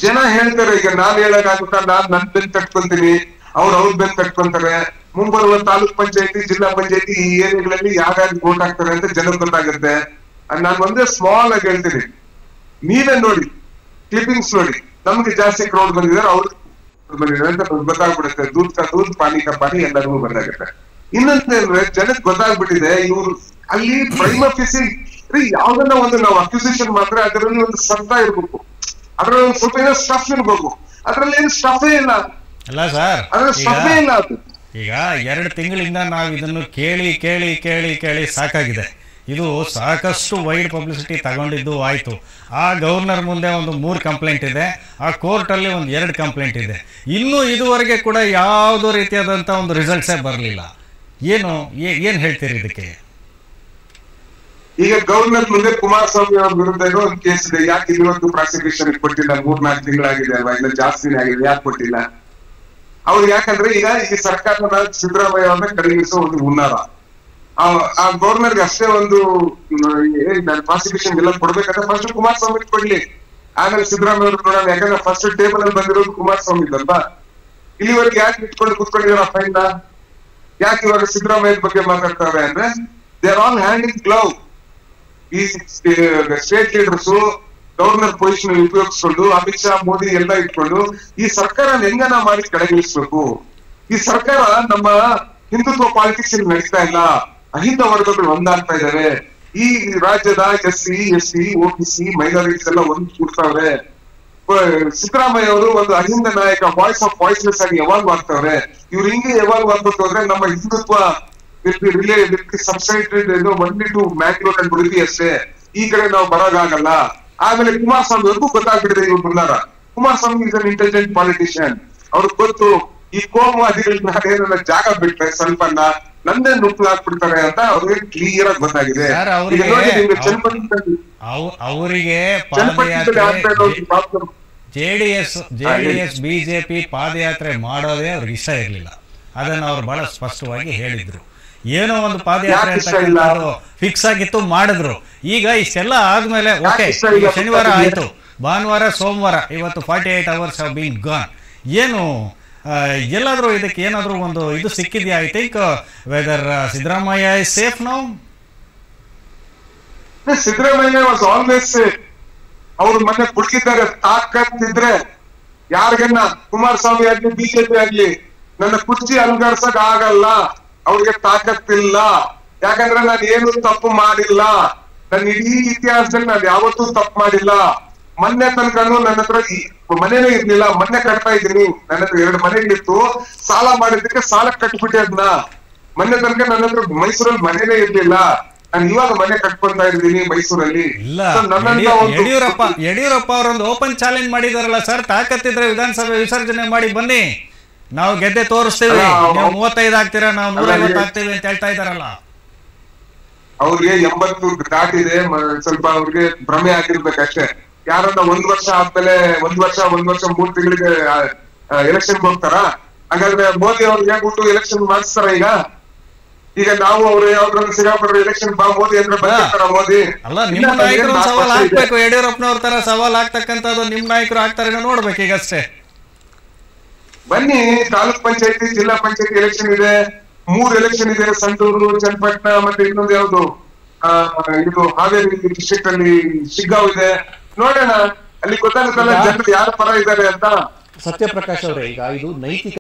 ಜನ ಹೇಳ್ತಾರೆ, ಈಗ ನಾನ್ ಹೇಳಕ್ಕಾಗುತ್ತಾ, ನಾನ್ ನನ್ ಬೆನ್ ಕಟ್ಕೊಂತೀನಿ, ಅವ್ರ ಬೆನ್ ಕಟ್ಕೊಂತಾರೆ. ಮುಂಬರುವ ತಾಲೂಕ್ ಪಂಚಾಯತಿ, ಜಿಲ್ಲಾ ಪಂಚಾಯತಿ ಈ ಏರಿಯಾಗಳಲ್ಲಿ ಯಾರ್ಯಾರು ವೋಟ್ ಹಾಕ್ತಾರೆ ಅಂತ ಜನಕ್ಕೆ ಗೊತ್ತಾಗುತ್ತೆ. ನಾನ್ ಒಂದೇ ಸ್ಮಾಲ್ ಆಗಿ ಹೇಳ್ತೀನಿ, ನೀವೇ ನೋಡಿ, ಕ್ಲಿಪಿಂಗ್ಸ್ ನೋಡಿ, ನಮ್ಗೆ ಜಾಸ್ತಿ ಕ್ರೌಡ್ ಬಂದಿದ್ದಾರೆ, ಅವ್ರು ಬಂದಿದ್ದಾರೆ ಅಂತ ಗೊತ್ತಾಗ್ಬಿಡುತ್ತೆ. ದೂದ್ ಕಾ ದೂದ್, ಪಾನಿ ಕಾ ಪಾನಿ ಎಲ್ಲರಿಗೂ ಗೊತ್ತಾಗುತ್ತೆ. ಇನ್ನೊಂದೇಂದ್ರೆ ಜನಕ್ಕೆ ಗೊತ್ತಾಗ್ಬಿಟ್ಟಿದೆ, ಇವ್ರು ಅಲ್ಲಿ ಪ್ರೈಮ್ ಆಫೀಸಿ ಯಾವ್ದನ್ನ ಒಂದು ನಾವು ಅಕ್ವಿಸಿಷನ್ ಮಾತ್ರ ಅದರಲ್ಲಿ ಒಂದು ಸತ್ತಾ ಇರ್ಬೇಕು, ಅದ್ರಲ್ಲಿ ಒಂದು ಸ್ವಲ್ಪ ಏನೋ ಸ್ಟಫ್ ಇರ್ಬೇಕು. ಅದ್ರಲ್ಲಿ ಏನು ಸ್ಟಫೇ ಇಲ್ಲ ಅಲ್ಲ ಸರ್. ಅದ್ರಲ್ಲಿ ಸ್ಟಫೇ ಇಲ್ಲ. ಈಗ 2 ತಿಂಗಳಿಂದ ನಾವು ಇದನ್ನು ಕೇಳಿ ಕೇಳಿ ಕೇಳಿ ಕೇಳಿ ಸಾಕಾಗಿದೆ. ಇದು ಸಾಕಷ್ಟು ವೈಡ್ ಪಬ್ಲಿಸಿಟಿ ತಗೊಂಡಿದ್ದು ಆಯಿತು. ಆ ಗವರ್ನರ್ ಮುಂದೆ ಒಂದು 3 ಕಂಪ್ಲೇಂಟ್ ಇದೆ, ಆ ಕೋರ್ಟಲ್ಲಿ ಒಂದು 2 ಕಂಪ್ಲೇಂಟ್ ಇದೆ. ಇನ್ನೂ ಇದುವರೆಗೆ ಕೂಡ ಯಾವುದೋ ರೀತಿಯಾದಂಥ ಒಂದು ರಿಸಲ್ಟ್ಸೇ ಬರಲಿಲ್ಲ. ಏನು ಹೇಳ್ತೀರಿ ಇದಕ್ಕೆ? ಈಗ ಗವರ್ನರ್ ಮುಂದೆ ಕುಮಾರಸ್ವಾಮಿ ಅವ್ರ ವಿರುದ್ಧ ಒಂದು ಕೇಸ್ ಇದೆ. ಯಾಕೆ ಇವತ್ತು ಪ್ರಾಸಿಕ್ಯೂಷನ್ ಕೊಟ್ಟಿಲ್ಲ? 3-4 ತಿಂಗಳಾಗಿದೆ ಅಲ್ವಾ, ಇಲ್ಲ ಜಾಸ್ತಿನೇ ಆಗಿದೆ. ಯಾಕೆ ಕೊಟ್ಟಿಲ್ಲ ಅವ್ರು? ಯಾಕಂದ್ರೆ ಈಗ ಈ ಸರ್ಕಾರದ ಸಿದ್ದರಾಮಯ್ಯ ಅವ್ರನ್ನ ಕಡೆಗಿಸೋ ಒಂದು ಹುನ್ನಾರ. ಆ ಗವರ್ನರ್ಗೆ ಅಷ್ಟೇ ಒಂದು ಪ್ರಾಸಿಕ್ಯೂಷನ್ ಎಲ್ಲ ಕೊಡ್ಬೇಕಂದ್ರೆ ಫಸ್ಟ್ ಕುಮಾರಸ್ವಾಮಿ ಕೊಡ್ಲಿ, ಆಮೇಲೆ ಸಿದ್ದರಾಮಯ್ಯ ಅವ್ರು ನೋಡೋಣ. ಯಾಕಂದ್ರೆ ಫಸ್ಟ್ ಟೇಬಲ್ ಅಲ್ಲಿ ಬಂದಿರೋದು ಕುಮಾರಸ್ವಾಮಿ ಅಲ್ವಾ. ಇಲ್ಲಿವರೆಗೆ ಯಾಕೆ ಇಟ್ಕೊಂಡು ಕುತ್ಕೊಂಡಿರೋ ಫೈನ್? ಯಾಕೆ ಇವಾಗ ಸಿದ್ದರಾಮಯ್ಯ ಬಗ್ಗೆ ಮಾತಾಡ್ತಾರೆ ಅಂದ್ರೆ they are all hand in ಗ್ಲೌ. ಈ ಸ್ಟೇಟ್ ಲೀಡರ್ಸ್ ಗವರ್ನರ್ ಪೊಸಿಷನ್ ಉಪಯೋಗಿಸ್ಕೊಂಡು ಅಮಿತ್ ಶಾ, ಮೋದಿ ಎಲ್ಲ ಇಟ್ಕೊಂಡು ಈ ಸರ್ಕಾರ ಹೆಂಗನ ಮಾಡಿ ಕೆಳಗಿಳಿಸ್ಬೇಕು. ಈ ಸರ್ಕಾರ ನಮ್ಮ ಹಿಂದುತ್ವ ಪಾಲಿಟಿಕ್ಸ್ ನಡೀತಾ ಇಲ್ಲ, ಅಹಿಂದ ವರ್ಗಗಳು ಒಂದಾಗ್ತಾ ಇದಾವೆ. ಈ ರಾಜ್ಯದ SC, ST, OBC ಮೈನಾರಿಟೀಸ್ ಎಲ್ಲ ಒಂದ್ ಕೂಡ್ತಾವ್ರೆ. ಸಿದ್ದರಾಮಯ್ಯ ಅವರು ಒಂದು ಅಹಿಂದ ನಾಯಕ, ವಾಯ್ಸ್ ಆಫ್ ವಾಯ್ಸ್ಲೆಸ್ ಆಗಿ ಯಾವಾಗ್ ಆಗ್ತಾವ್ರೆ. ಇವ್ರು ಹಿಂಗೆ ಯಾವಾಗ ಆಗ್ಬೇಕು ಅಂದ್ರೆ ನಮ್ಮ Hindutva subsided only to Mangalore and Udupi ಅಷ್ಟೇ. ಈ ಕಡೆ ನಾವು ಬರೋದಾಗಲ್ಲ. ಆಮೇಲೆ ಕುಮಾರಸ್ವಾಮಿ ಅವ್ರಿಗೂ ಗೊತ್ತಾಗ್ಬಿಟ್ಟಿದೆ ಇವ್ರು ಬಂದಾರ. Kumaraswamy is an intelligent politician. ಅವ್ರಿಗೆ ಗೊತ್ತು ಈ ಕೋಮುವಾದಿಗಳನ್ನ ಜಾಗ ಬಿಟ್ರೆ ಸ್ವಲ್ಪ ನಂದೇ ನುಗ್ಲಾಕ್ಬಿಡ್ತಾರೆ ಅಂತ ಅವ್ರಿಗೆ ಕ್ಲಿಯರ್ ಆಗಿ ಗೊತ್ತಾಗಿದೆ. ಅವರಿಗೆ ಜೆಡಿಎಸ್ ಬಿಜೆಪಿ ಪಾದಯಾತ್ರೆ ಮಾಡೋದೇ ಅವ್ರಿಗೆ ಇಷ್ಟ ಇರಲಿಲ್ಲ. ಅದನ್ನು ಅವ್ರು ಬಹಳ ಸ್ಪಷ್ಟವಾಗಿ ಹೇಳಿದ್ರು. ಏನೋ ಒಂದು ಪಾದಯಾತ್ರೆ ಅಂತ ಫಿಕ್ಸ್ ಆಗಿತ್ತು, ಮಾಡಿದ್ರು. ಈಗ ಇಷ್ಟೆಲ್ಲ ಆದ್ಮೇಲೆ ಓಕೆ, ಶನಿವಾರ ಆಯ್ತು, ಭಾನುವಾರ, ಸೋಮವಾರ, ಇವತ್ತು 48 hours ಹ್ಯಾವ್ ಬೀನ್ ಗಾನ್. ಏನು ಎಲ್ಲಾದ್ರೂ ಇದಕ್ಕೆ ಏನಾದ್ರೂ ಒಂದು ಇದು ಸಿಕ್ಕಿದ್ಯಾ? I think whether Siddaramaiah is safe now. Siddaramaiah was always safe. ಅವ್ರು ಮೊನ್ನೆ ಕುಡ್ಕಿದ್ದಾರೆ. ತಾಕತ್ತಿದ್ರೆ ಯಾರಿಗನ್ನ ಕುಮಾರಸ್ವಾಮಿ ಆಗ್ಲಿ ಬಿಜೆಪಿ ಆಗ್ಲಿ ನನ್ನ ಕುರ್ಚಿ ಅಲಂಕರಿಸಕ್ ಆಗಲ್ಲ. ಅವ್ರಿಗೆ ತಾಕತ್ತಿಲ್ಲ. ಯಾಕಂದ್ರೆ ನಾನು ಏನು ತಪ್ಪು ಮಾಡಿಲ್ಲ. ನನ್ನ ಇಡೀ ಇತಿಹಾಸದಲ್ಲಿ ನಾನು ಯಾವತ್ತೂ ತಪ್ಪು ಮಾಡಿಲ್ಲ. ಮೊನ್ನೆ ತನಕನು ನನ್ನ ಹತ್ರ ಮನೇನೇ ಇರ್ಲಿಲ್ಲ. ಮೊನ್ನೆ ಕಟ್ತಾ ಇದ್ದೀನಿ. ನನ್ನ ಹತ್ರ 2 ಮನೆಗಳಿತ್ತು. ಸಾಲ ಮಾಡಿದ್ದಕ್ಕೆ ಸಾಲ ಕಟ್ಬಿಟ್ಟೆ ಅದನ್ನ. ಮೊನ್ನೆ ತನಕ ನನ್ನ ಹತ್ರ ಮೈಸೂರಲ್ಲಿ ಮನೇನೇ ಇರ್ಲಿಲ್ಲ. ನಾನು ಇವಾಗ ಮನೆ ಕಟ್ಕೊಂತಾ ಇದ್ದೀನಿ ಮೈಸೂರಲ್ಲಿ. ಯಡಿಯೂರಪ್ಪ ಅವರೊಂದು ಓಪನ್ ಚಾಲೆಂಜ್ ಮಾಡಿದಾರಲ್ಲ ಸರ್, ತಾಕತ್ತಿದ್ರೆ ವಿಧಾನಸಭೆ ವಿಸರ್ಜನೆ ಮಾಡಿ ಬನ್ನಿ, ನಾವು ಗೆದ್ದೆ ತೋರಿಸ್ತೀವಿ, ನೀವು 35 ಆಗ್ತೀರಾ, ನಾವು 150 ಆಗ್ತೀವಿ ಅಂತ ಹೇಳ್ತಾ ಇದಾರಲ್ಲ. ಅವ್ರಿಗೆ 80 ದಾಟಿದೆ. ಸ್ವಲ್ಪ ಅವ್ರಿಗೆ ಭ್ರಮೆ ಆಗಿರ್ಬೇಕಷ್ಟೇ. ಯಾರನ್ನ 1 ವರ್ಷ ಆದ್ಮೇಲೆ 1 ವರ್ಷ 3 ತಿಂಗಳಿಗೆ ಎಲೆಕ್ಷನ್ ಹೋಗ್ತಾರ? ಹಾಗಾದ್ರೆ ಮೋದಿ ಅವ್ರಿಗೆ ಹೇಳ್ಬಿಟ್ಟು ಎಲೆಕ್ಷನ್ ಮಾಡಿಸ್ತಾರ? ಈಗ ನಾವು ಅವ್ರು ಯಾವ್ದ್ರಲ್ಲಿ ಸಿಗಾಪಡ್ರೆ ಎಲೆಕ್ಷನ್ ಬಾ ಮೋದಿ ಅಂದ್ರೆ ಬರ್ತಾರ? ಮೋದಿ ಅಲ್ಲ, ನಿಮ್ಮ ನಾಯಕರು ಸವಾಲ್ ಹಾಕ್ಬೇಕು. ಯಡಿಯೂರಪ್ಪನವ್ರ ತರ ಸವಾಲ್ ಆಗ್ತಕ್ಕಂಥದ್ದು ನಿಮ್ಮ ನಾಯಕರು ಆಗ್ತಾರೆ, ನೋಡ್ಬೇಕು ಈಗಷ್ಟೇ. ಬನ್ನಿ, ತಾಲೂಕ್ ಪಂಚಾಯತಿ, ಜಿಲ್ಲಾ ಪಂಚಾಯತಿ ಎಲೆಕ್ಷನ್ ಇದೆ. 3 ಎಲೆಕ್ಷನ್ ಇದೆ. ಸಂಡೂರು, ಚನ್ನಪಟ್ಟಣ, ಮತ್ತೆ ಇನ್ನೊಂದು ಯಾವ್ದು ಇದು ಹಾವೇರಿ ಡಿಸ್ಟ್ರಿಕ್ಟ್ ಅಲ್ಲಿ ಶಿಗ್ಗಾಂವ್ ಇದೆ. ನೋಡೋಣ, ಅಲ್ಲಿ ಗೊತ್ತಾಗುತ್ತಲ್ಲ ಜನರು ಯಾರ ಪರ ಇದ್ದಾರೆ ಅಂತ. ಸತ್ಯಪ್ರಕಾಶ್ ಅವರೇ, ಈಗ ಇದು ನೈತಿಕ